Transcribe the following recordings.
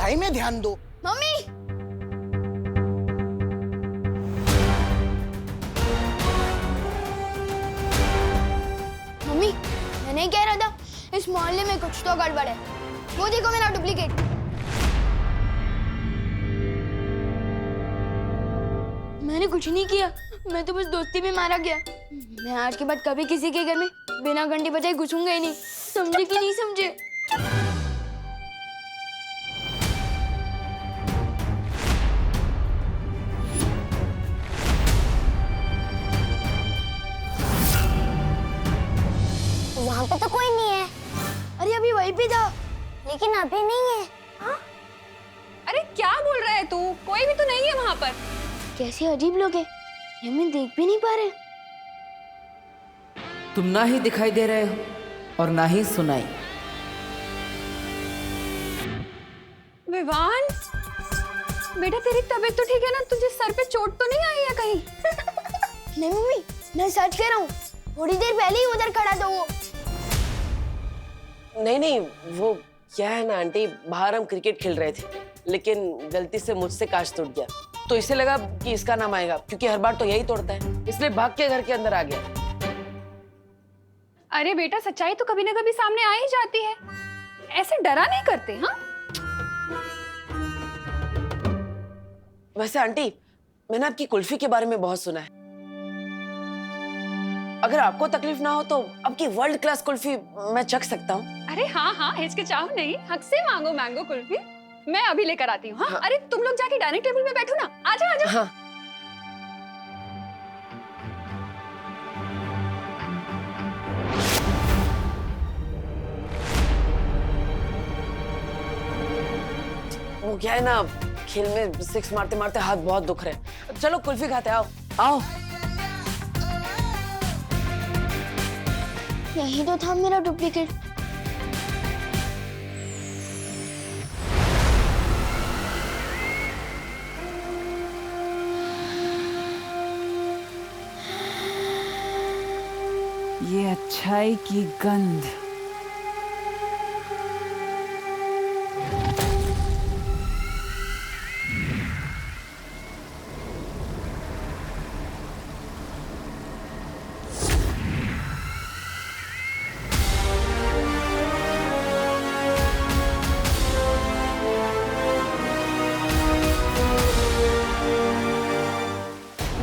पढ़ाई में ध्यान दो। मम्मी, मम्मी मैं नहीं कह रहा था इस मोहल्ले में कुछ तो गड़बड़ है। वो देखो मेरा डुप्लीकेट। मैंने कुछ नहीं किया, मैं तो बस दोस्ती में मारा गया। मैं आज के बाद कभी किसी के घर में बिना घंटी बजाए घुसूंगा ही नहीं। समझे कि नहीं समझे? वहाँ पे तो कोई नहीं है। अरे अभी वहीं पे था। लेकिन अभी नहीं है। हाँ? अरे क्या बोल रहा है तू? कोई भी तो नहीं है वहाँ पर। कैसे अजीब लोग हैं, ये मैं देख भी नहीं पा रहे। तुम ना ही दिखाई दे रहे हो और ना ही सुनाई। विवान, बेटा तेरी तबीयत तो ठीक है ना? तुझे सर पे चोट तो नहीं आई है कहीं? नहीं मम्मी, मैं सच कह रहा हूँ, थोड़ी देर पहले ही उधर खड़ा था वो। नहीं, वो क्या है ना आंटी, बाहर हम क्रिकेट खेल रहे थे, लेकिन गलती से मुझसे कांच टूट गया, तो इसे लगा कि इसका नाम आएगा, क्योंकि हर बार तो यही तोड़ता है, इसलिए भाग के घर के अंदर आ गया। अरे बेटा, सच्चाई तो कभी ना कभी सामने आ ही जाती है। ऐसे डरा नहीं करते। हाँ, वैसे आंटी, मैंने आपकी कुल्फी के बारे में बहुत सुना है। अगर आपको तकलीफ ना हो तो आपकी वर्ल्ड क्लास कुल्फी मैं चख सकता हूँ। अरे हाँ, हिचकिचाओ नहीं, हक से मांगो मैंगो कुल्फी। मैं अभी लेकर आती हूँ। हाँ? अरे तुम लोग जाके डाइनिंग टेबल पे बैठो ना। आजा। हाँ। वो क्या है ना, खेल में सिक्स मारते मारते हाथ बहुत दुख रहे हैं। चलो कुल्फी खाते, आओ। यही तो था मेरा डुप्लीकेट। ये अच्छाई की गंध।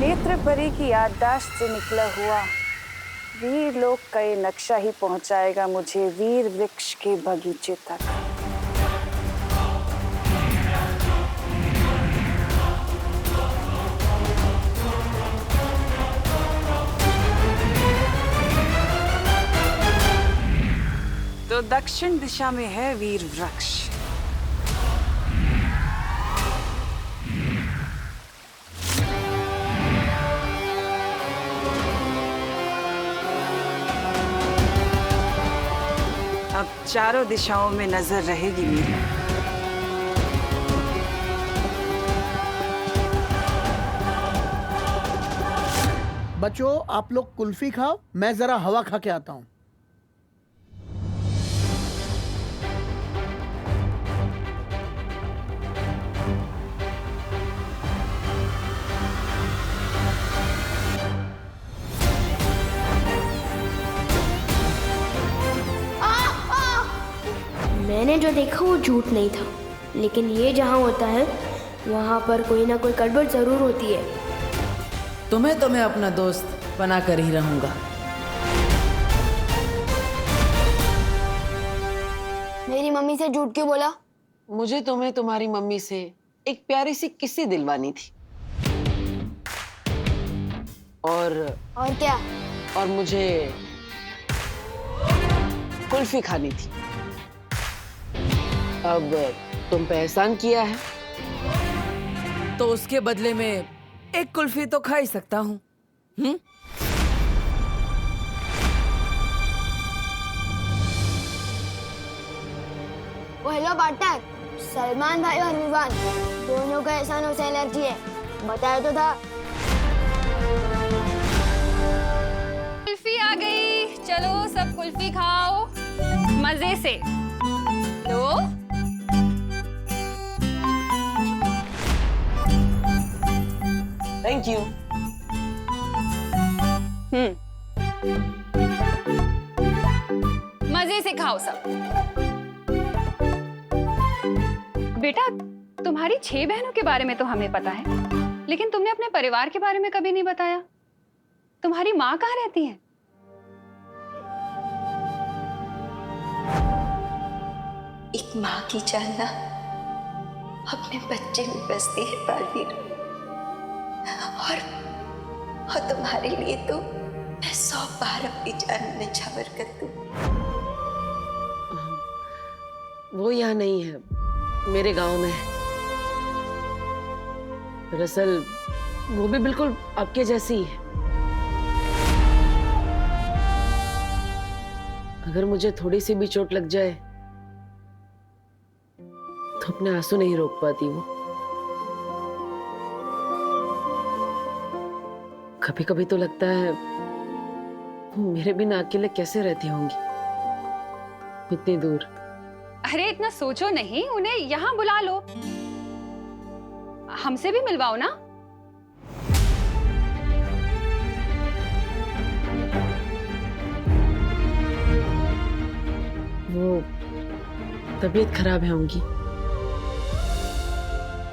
नेत्र परी की याददाश्त से निकला हुआ वीर लोक का ये नक्शा ही पहुंचाएगा मुझे वीर वृक्ष के बगीचे तक। तो दक्षिण दिशा में है वीर वृक्ष। अब चारों दिशाओं में नजर रहेगी मेरी। बच्चों, आप लोग कुल्फी खाओ, मैं जरा हवा खा के आता हूँ। मैंने जो देखा वो झूठ नहीं था, लेकिन ये जहाँ होता है वहाँ पर कोई ना कोई गड़बड़ जरूर होती है। तुम्हें तो मैं अपना दोस्त बना कर ही रहूंगा। मेरी मम्मी से झूठ क्यों बोला? मुझे तुम्हें तुम्हारी मम्मी से एक प्यारी सी किस्सी दिलवानी थी। और क्या? और मुझे कुल्फी खानी थी। अब तुम पे एहसान किया है तो उसके बदले में एक कुल्फी तो खा ही सकता हूँ। हेलो पार्टनर, सलमान भाई और विवान दोनों का एहसानों से एलर्जी है, बताया तो था। कुल्फी आ गई, चलो सब कुल्फी खाओ मजे से। लो थैंक यू। मजे से खाओ सब। बेटा, तुम्हारी 6 बहनों के बारे में तो हमें पता है, लेकिन तुमने अपने परिवार के बारे में कभी नहीं बताया। तुम्हारी माँ कहाँ रहती है? एक माँ की जान ना अपने बच्चे में बसती है बालवीर, और तुम्हारे लिए तो मैं 100 बार अपनी जान निछावर कर दूं। वो यहाँ नहीं है, मेरे गांव में है। दरअसल वो भी बिल्कुल आपके जैसी ही है। अगर मुझे थोड़ी सी भी चोट लग जाए तो अपने आंसू नहीं रोक पाती वो। कभी कभी तो लगता है वो मेरे बिना अकेले कैसे रहती होंगी इतनी दूर। अरे इतना सोचो नहीं, उन्हें यहाँ बुला लो, हमसे भी मिलवाओ ना। वो तबीयत खराब है उनकी,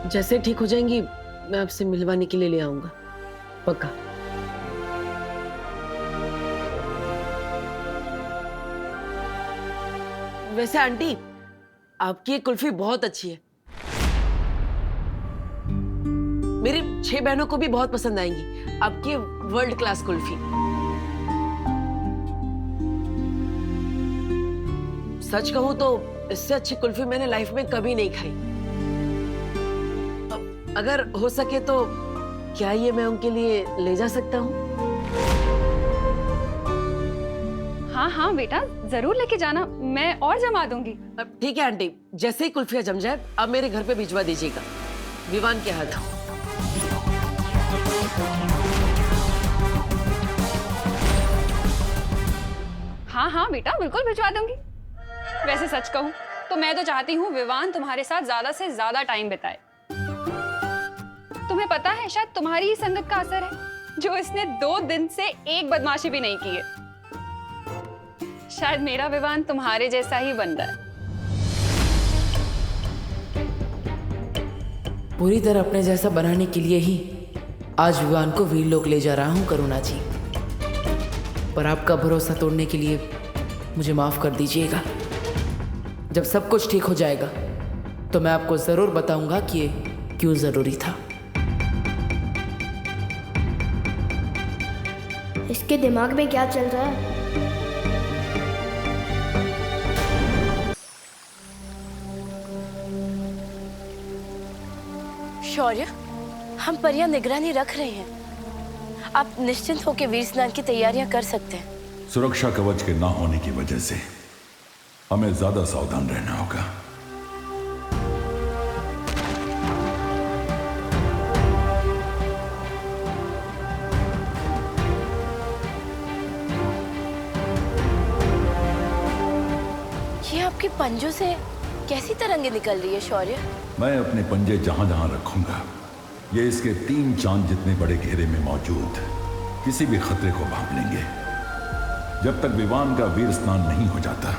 जैसे ठीक हो जाएंगी मैं आपसे मिलवाने के लिए ले आऊंगा, पक्का। वैसे आंटी, आपकी ये कुल्फी बहुत अच्छी है, मेरी 6 बहनों को भी बहुत पसंद आएंगी आपकी वर्ल्ड क्लास कुल्फी। सच कहूं तो इससे अच्छी कुल्फी मैंने लाइफ में कभी नहीं खाई। अगर हो सके तो क्या ये मैं उनके लिए ले जा सकता हूँ? हाँ हाँ बेटा, जरूर लेके जाना, मैं और जमा दूंगी। ठीक है आंटी, जैसे ही कुल्फिया जम जाए अब मेरे घर पे भिजवा दीजिएगा, विवान के हाथ। हाँ हाँ बेटा, बिल्कुल भिजवा दूंगी। वैसे सच कहूं तो मैं तो चाहती हूँ विवान तुम्हारे साथ ज्यादा से ज्यादा टाइम बिताए। तुम्हें पता है, शायद तुम्हारी ही संगत का असर है जो इसने 2 दिन से एक बदमाशी भी नहीं की है। शायद मेरा विवान तुम्हारे जैसा ही बन रहा है। पूरी तरह अपने जैसा बनाने के लिए ही आज विवान को वीरलोक ले जा रहा हूं करुणा जी, पर आपका भरोसा तोड़ने के लिए मुझे माफ कर दीजिएगा। जब सब कुछ ठीक हो जाएगा तो मैं आपको जरूर बताऊंगा कि ये क्यों जरूरी था। इसके दिमाग में क्या चल रहा है? शौर्य, हम परियां निगरानी रख रहे हैं। आप निश्चिंत होकर वीर स्नान की तैयारियां कर सकते हैं। सुरक्षा कवच के ना होने की वजह से हमें ज्यादा सावधान रहना होगा। ये आपके पंजों से कैसी तरंगे निकल रही है शौर्य? मैं अपने पंजे जहां जहां रखूंगा, ये इसके 3 चांद जितने बड़े घेरे में मौजूद किसी भी खतरे को भांप लेंगे। जब तक विवान का वीर स्नान नहीं हो जाता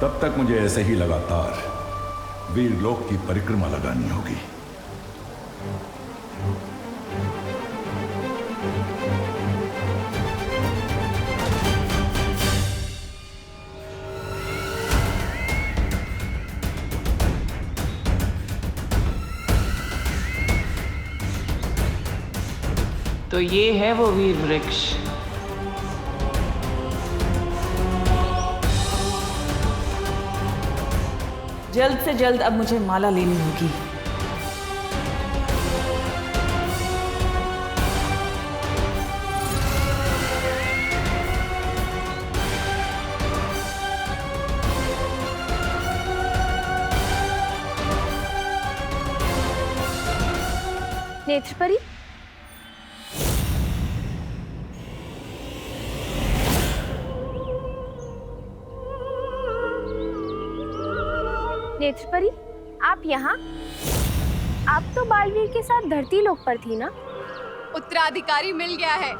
तब तक मुझे ऐसे ही लगातार वीरलोक की परिक्रमा लगानी होगी। तो ये है वो वीर वृक्ष। जल्द से जल्द अब मुझे माला लेनी होगी। नेत्रपरी, नेत्रपरी, आप यहाँ? आप तो बालवीर के साथ धरती लोक पर थी ना? उत्तराधिकारी मिल गया है,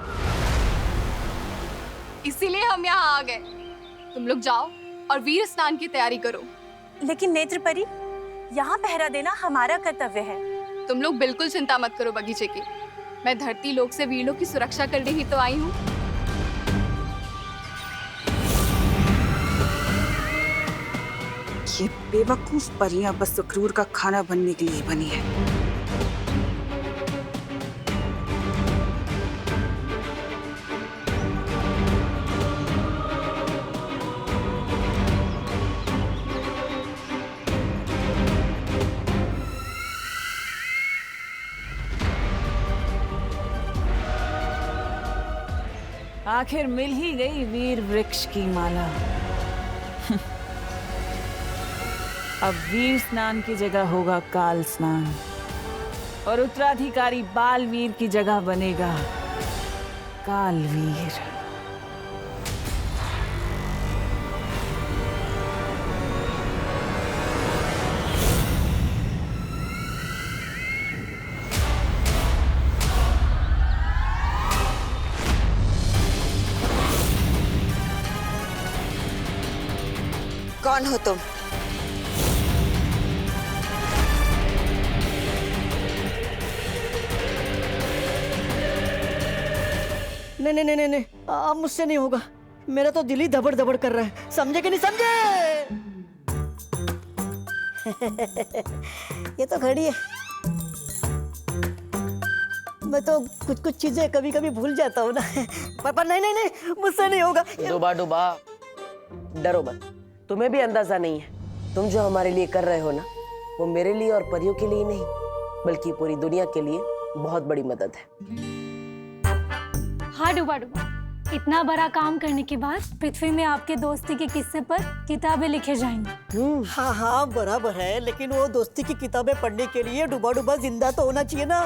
इसीलिए हम यहाँ आ गए। तुम लोग जाओ और वीर स्नान की तैयारी करो। लेकिन नेत्र परी, यहाँ पहरा देना हमारा कर्तव्य है। तुम लोग बिल्कुल चिंता मत करो बगीचे की। मैं धरती लोक से वीरों की सुरक्षा करने ही तो आई हूँ। ये बेवकूफ परियां बस क्रूर का खाना बनने के लिए बनी है। आखिर मिल ही गई वीर वृक्ष की माला। अब वीर स्नान की जगह होगा काल स्नान और उत्तराधिकारी बालवीर की जगह बनेगा कालवीर। कौन हो तुम? नहीं नहीं नहीं नहीं, अब मुझसे नहीं होगा। मेरा तो दिल ही धबड़ धबड़ कर रहा है। समझे कि नहीं समझे? ये तो घड़ी है। मैं तो कुछ कुछ चीजें कभी कभी भूल जाता हूँ ना। पर नहीं नहीं नहीं, मुझसे नहीं होगा। डूबा डूबा, डरो मत। तुम्हें भी अंदाजा नहीं है, तुम जो हमारे लिए कर रहे हो ना, वो मेरे लिए और परियों के लिए नहीं, बल्कि पूरी दुनिया के लिए बहुत बड़ी मदद है। हाँ डूबा डूबा, इतना बड़ा काम करने के बाद पृथ्वी में आपके दोस्ती के किस्से पर किताबें लिखे जाएंगी। हाँ हाँ बराबर है, लेकिन वो दोस्ती की किताबें पढ़ने के लिए डूबा डूबा जिंदा तो होना चाहिए ना।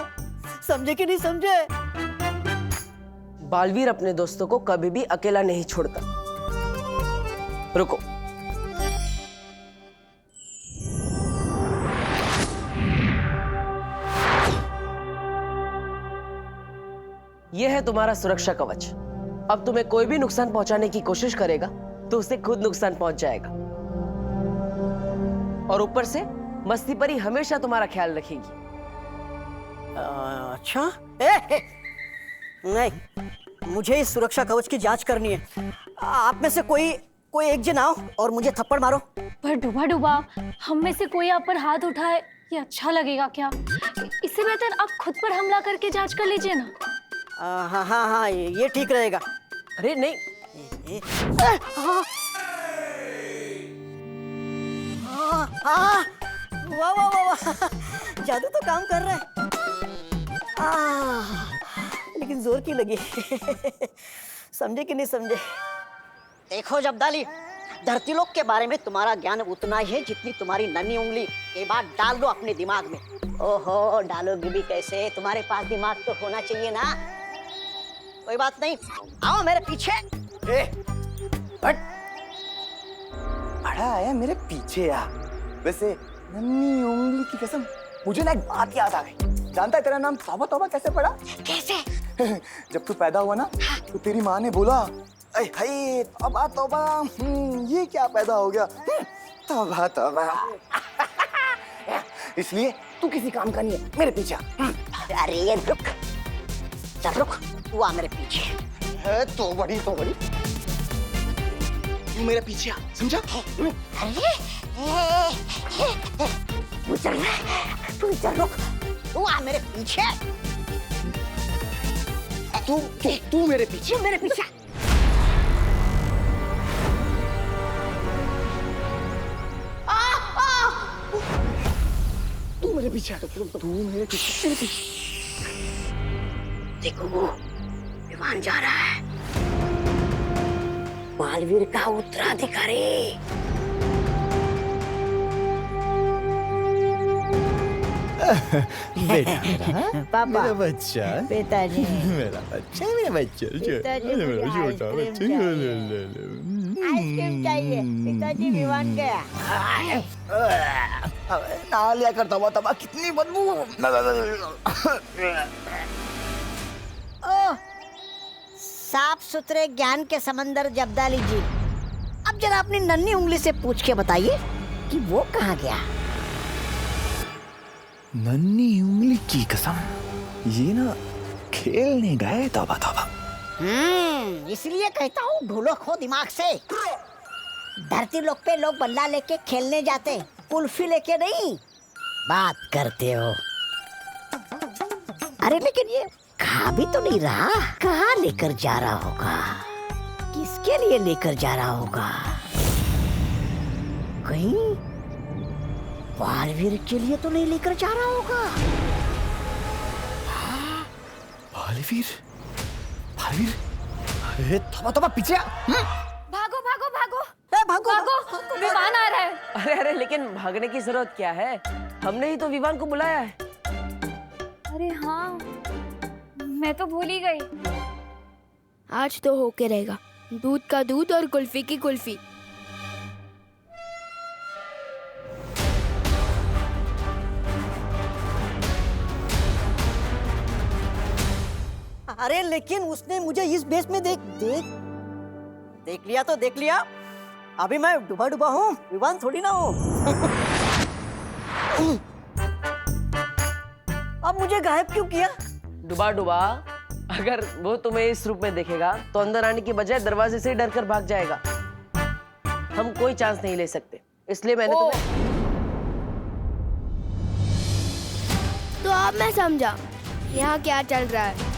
समझे कि नहीं समझे? बालवीर अपने दोस्तों को कभी भी अकेला नहीं छोड़ता। रुको, यह है तुम्हारा सुरक्षा कवच। अब तुम्हें कोई भी नुकसान पहुंचाने की कोशिश करेगा तो उसे खुद नुकसान पहुंच जाएगा। और ऊपर से मस्ती परी हमेशा तुम्हारा ख्याल रखेगी। अच्छा नहीं, मुझे इस सुरक्षा कवच की जांच करनी है। आप में से कोई एक जन आओ और मुझे थप्पड़ मारो। पर डूबा डूबा, हम में से कोई आप पर हाथ उठाए, ये अच्छा लगेगा क्या? इससे बेहतर आप खुद पर हमला करके जांच कर लीजिए ना। हाँ हाँ हाँ, ये ठीक रहेगा। अरे नहीं, वाह वाह वाह वाह, जादू तो काम कर रहा है। लेकिन जोर की लगी। समझे कि नहीं समझे? देखो जब्दाली, धरती लोक के बारे में तुम्हारा ज्ञान उतना ही है जितनी तुम्हारी नन्ही उंगली। ये बात डाल दो अपने दिमाग में। ओहो, डालोगी भी कैसे? तुम्हारे पास दिमाग तो होना चाहिए ना। कोई बात नहीं, आओ मेरे पीछे। बड़ा आया मेरे पीछे यार। वैसे नन्ही उंगली की कसम, मुझे ना एक बात याद आ गई। जानता है तेरा नाम तौबा तौबा कैसे पड़ा? कैसे? जब तू पैदा हुआ ना, तो तेरी माँ ने बोला, अरे हाय तौबा तौबा, ये क्या पैदा हो गया? तौबा तौबा। इसलिए तू किसी काम का नहीं है, मेरे पीछे। अरे रुक, चल रुक, तू आ मेरे पीछे। है तो बड़ी। तू मेरे पीछे आ, समझा? अरे तू चल रुक, तू आ मेरे पीछे। तू मेरे पीछे। मेरे पीछे। तू मेरे पीछे। देखो वो विमान जा रहा है, बालवीर का उत्तराधिकारी। बेटा पापा, मेरा बच्चा, पिताजी, मेरा बच्चा, मेरा बच्चा, पिताजी मुझे छोटा बच्चा। आइसक्रीम चाहिए। पिताजी विमान गया। ना लिया कर तौबा तौबा, कितनी बदबू। ओह, साफ सुथरे ज्ञान के समंदर जब्दाली जी, अब जरा अपनी नन्ही उंगली से पूछ के बताइए कि वो कहाँ गया। नन्ही उंगली की कसम, ये ना खेलने गए। तौबा तौबा। इसलिए कहता हूँ ढोलो खो दिमाग से। धरती लोक पे लोग बल्ला लेके खेलने जाते, कुल्फी लेके नहीं। बात करते हो। अरे लेकिन ये खा भी तो नहीं रहा, कहाँ लेकर जा रहा होगा, किसके लिए लेकर जा रहा होगा? कहीं बालवीर के लिए तो नहीं लेकर जा रहा होगा? बालवीर, बालवीर, अरे तौबा तौबा, पीछे आ। भागो भागो भागो भागो भागो, विमान आ रहा है। अरे अरे, लेकिन भागने की जरूरत क्या है? हमने ही तो विवान को बुलाया है। अरे हाँ, मैं तो भूल ही गई। आज तो होके रहेगा, दूध का दूध और कुल्फी की कुल्फी। अरे लेकिन उसने मुझे इस बेस में देख लिया तो देख लिया। अभी मैं डूबा डूबा हूँ, विवान थोड़ी ना हूँ। अब मुझे गायब क्यों किया? डुबा डुबा, अगर वो तुम्हें इस रूप में देखेगा तो अंदर आने की बजाय दरवाजे से ही डर कर भाग जाएगा। हम कोई चांस नहीं ले सकते, इसलिए मैंने तुम्हें। तो अब मैं समझा यहाँ क्या चल रहा है।